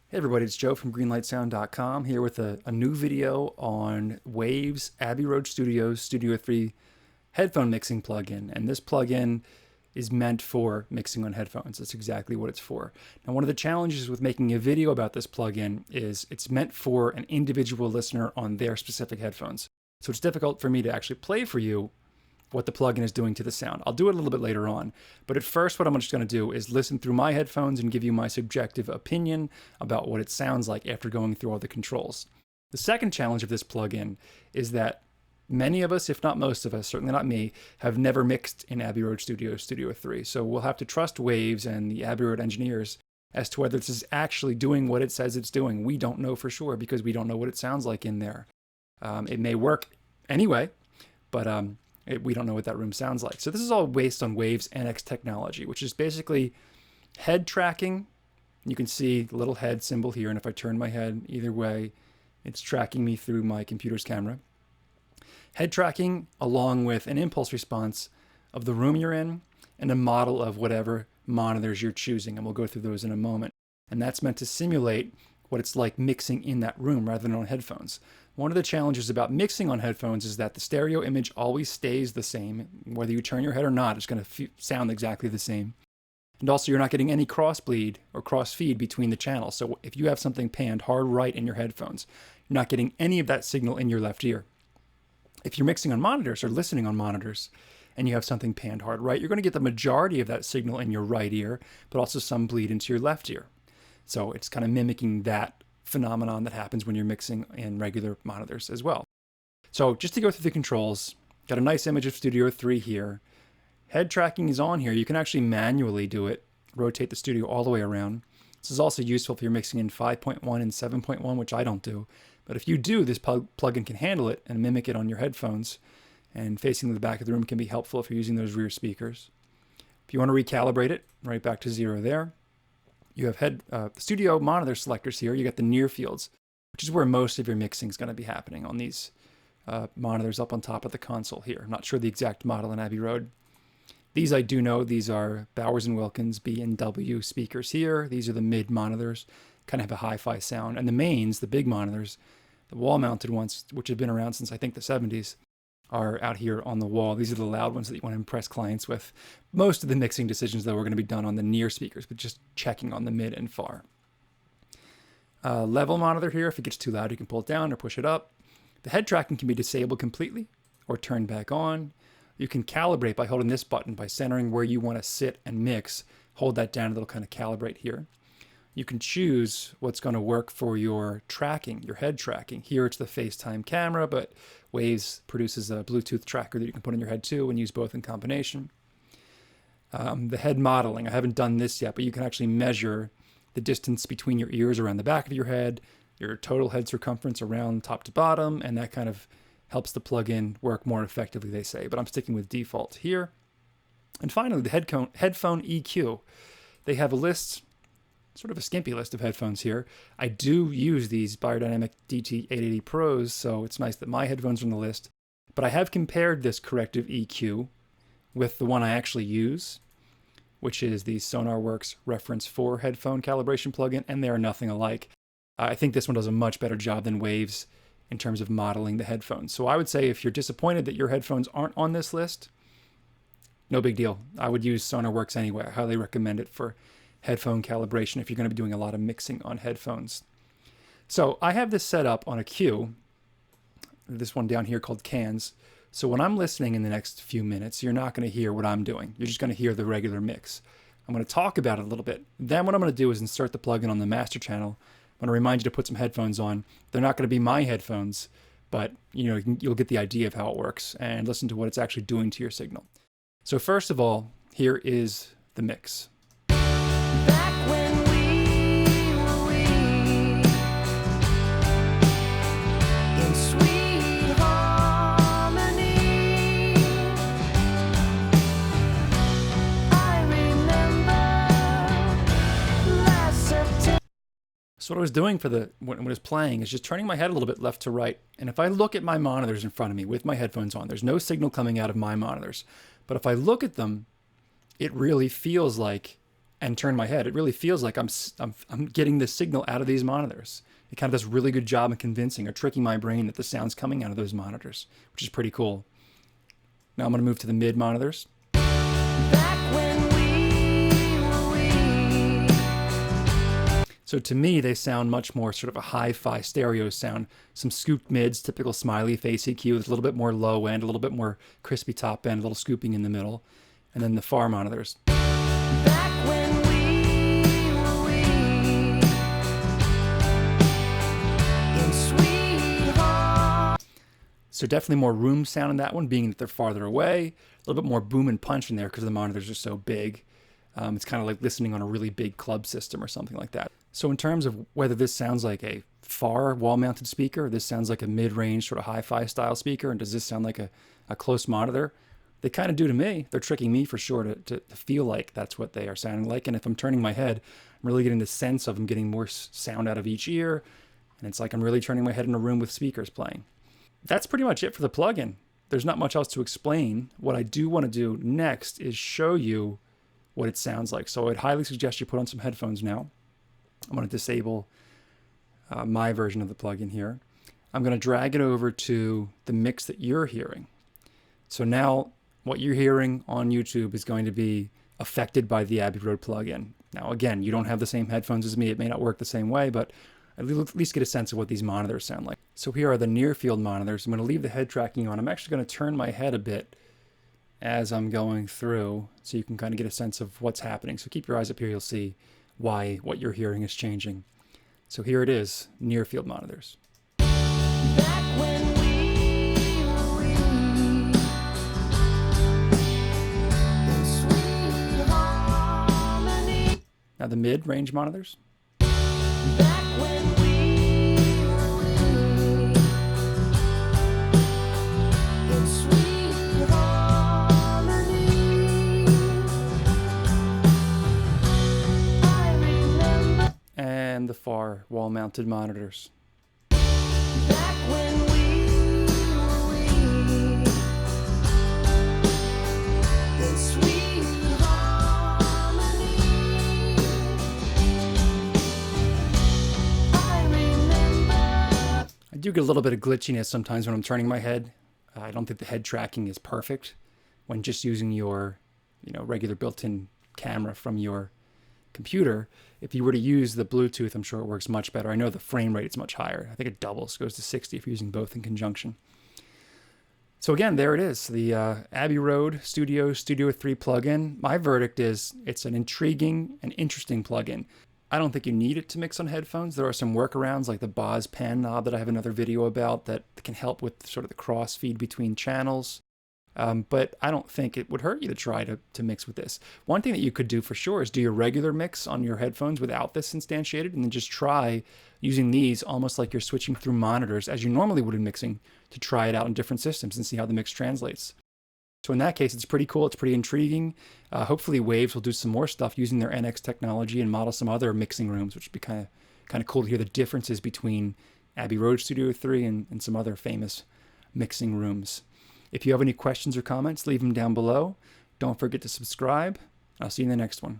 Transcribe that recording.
Hey everybody, it's Joe from greenlightsound.com here with a new video on Waves Abbey Road Studio 3 headphone mixing plugin. And this plugin is meant for mixing on headphones. That's exactly what it's for. Now, one of the challenges with making a video about this plugin is it's meant for an individual listener on their specific headphones. So it's difficult for me to actually play for you what the plugin is doing to the sound. I'll do it a little bit later on. But at first, what I'm just going to do is listen through my headphones and give you my subjective opinion about what it sounds like after going through all the controls. The second challenge of this plugin is that many of us, if not most of us, certainly not me, have never mixed in Abbey Road Studio 3. So we'll have to trust Waves and the Abbey Road engineers as to whether this is actually doing what it says it's doing. We don't know for sure because we don't know what it sounds like in there. It may work anyway, but we don't know what that room sounds like. So this is all based on Waves NX technology, which is basically head tracking. You can see the little head symbol here, and if I turn my head either way, it's tracking me through my computer's camera. Head tracking along with an impulse response of the room you're in and a model of whatever monitors you're choosing, and we'll go through those in a moment. And that's meant to simulate what it's like mixing in that room rather than on headphones. One of the challenges about mixing on headphones is that the stereo image always stays the same. Whether you turn your head or not, it's going to sound exactly the same. And also, you're not getting any crossbleed or crossfeed between the channels. So if you have something panned hard right in your headphones, you're not getting any of that signal in your left ear. If you're mixing on monitors or listening on monitors and you have something panned hard right, you're going to get the majority of that signal in your right ear, but also some bleed into your left ear. So it's kind of mimicking that phenomenon that happens when you're mixing in regular monitors as well. So just to go through the controls, got a nice image of Studio 3 here. Head tracking is on here. You can actually manually do it, rotate the studio all the way around. This is also useful if you're mixing in 5.1 and 7.1, which I don't do. But if you do, this plugin can handle it and mimic it on your headphones. And facing the back of the room can be helpful if you're using those rear speakers. If you want to recalibrate it, right back to 0 there. You have studio monitor selectors here. You got the near fields, which is where most of your mixing is going to be happening on these monitors up on top of the console here. I'm not sure the exact model in Abbey Road. These I do know. These are Bowers & Wilkins B&W speakers here. These are the mid monitors, kind of have a hi-fi sound. And the mains, the big monitors, the wall-mounted ones, which have been around since I think the 70s, are out here on the wall. These are the loud ones that you want to impress clients with. Most of the mixing decisions, though, are going to be done on the near speakers, but just checking on the mid and far. Level monitor here. If it gets too loud, you can pull it down or push it up. The head tracking can be disabled completely or turned back on. You can calibrate by holding this button, by centering where you want to sit and mix. Hold that down, and it'll kind of calibrate here. You can choose what's going to work for your tracking, your head tracking. Here it's the FaceTime camera, but Waves produces a Bluetooth tracker that you can put in your head too and use both in combination. The head modeling, I haven't done this yet, but you can actually measure the distance between your ears around the back of your head, your total head circumference around top to bottom, and that kind of helps the plugin work more effectively, they say, but I'm sticking with default here. And finally, the headphone EQ. They have a list, sort of a skimpy list of headphones here. I do use these Beyerdynamic DT880 Pros, so it's nice that my headphones are on the list. But I have compared this corrective EQ with the one I actually use, which is the SonarWorks Reference 4 headphone calibration plugin, and they are nothing alike. I think this one does a much better job than Waves in terms of modeling the headphones. So I would say if you're disappointed that your headphones aren't on this list, no big deal. I would use SonarWorks anyway. I highly recommend it for headphone calibration if you're going to be doing a lot of mixing on headphones. So I have this set up on a queue, this one down here called cans. So when I'm listening in the next few minutes, you're not going to hear what I'm doing. You're just going to hear the regular mix. I'm going to talk about it a little bit. Then what I'm going to do is insert the plugin on the master channel. I'm going to remind you to put some headphones on. They're not going to be my headphones, but you'll get the idea of how it works and listen to what it's actually doing to your signal. So first of all, here is the mix. Back when we were in sweet harmony, I remember last September. So what I was doing when it was playing is just turning my head a little bit left to right. And if I look at my monitors in front of me with my headphones on, there's no signal coming out of my monitors. But if I look at them, it really feels like and turn my head, it really feels like I'm getting the signal out of these monitors. It kind of does a really good job of convincing or tricking my brain that the sound's coming out of those monitors, which is pretty cool. Now I'm going to move to the mid monitors. Back when we were we. So to me, they sound much more sort of a hi-fi stereo sound. Some scooped mids, typical smiley face EQ with a little bit more low end, a little bit more crispy top end, a little scooping in the middle. And then the far monitors. Back when we were we. In sweet home. So definitely more room sound in that one, being that they're farther away. A little bit more boom and punch in there because the monitors are so big. It's kind of like listening on a really big club system or something like that. So in terms of whether this sounds like a far wall-mounted speaker, this sounds like a mid-range sort of hi-fi style speaker, and does this sound like a close monitor? They kind of do to me. They're tricking me for sure to feel like that's what they are sounding like. And if I'm turning my head, I'm really getting the sense of them getting more sound out of each ear. And it's like I'm really turning my head in a room with speakers playing. That's pretty much it for the plugin. There's not much else to explain. What I do want to do next is show you what it sounds like. So I'd highly suggest you put on some headphones now. I'm going to disable my version of the plugin here. I'm going to drag it over to the mix that you're hearing. So now what you're hearing on YouTube is going to be affected by the Abbey Road plugin. Now, again, you don't have the same headphones as me. It may not work the same way, but at least get a sense of what these monitors sound like. So here are the near field monitors. I'm going to leave the head tracking on. I'm actually going to turn my head a bit as I'm going through so you can kind of get a sense of what's happening. So keep your eyes up here. You'll see why what you're hearing is changing. So here it is, near field monitors. Back when we were we. In sweet harmony. Now the mid-range monitors. Back when we were we. In sweet harmony. I remember. And the far wall-mounted monitors. Back when we were we. In sweet harmony. I remember. I do get a little bit of glitchiness sometimes when I'm turning my head. I don't think the head tracking is perfect when just using your, regular built-in camera from your computer. If you were to use the Bluetooth, I'm sure it works much better. I know the frame rate is much higher. I think it doubles, goes to 60 if you're using both in conjunction. So again, there it is, the Abbey Road Studio 3 plugin. My verdict is it's an intriguing and interesting plugin. I don't think you need it to mix on headphones. There are some workarounds like the Boz pan knob that I have another video about that can help with sort of the cross feed between channels. But I don't think it would hurt you to try to mix with this. One thing that you could do for sure is do your regular mix on your headphones without this instantiated, and then just try using these almost like you're switching through monitors as you normally would in mixing to try it out in different systems and see how the mix translates. So in that case, it's pretty cool. It's pretty intriguing. Hopefully Waves will do some more stuff using their NX technology and model some other mixing rooms, which would be kind of cool to hear the differences between Abbey Road Studio 3 and some other famous mixing rooms. If you have any questions or comments, leave them down below. Don't forget to subscribe. I'll see you in the next one.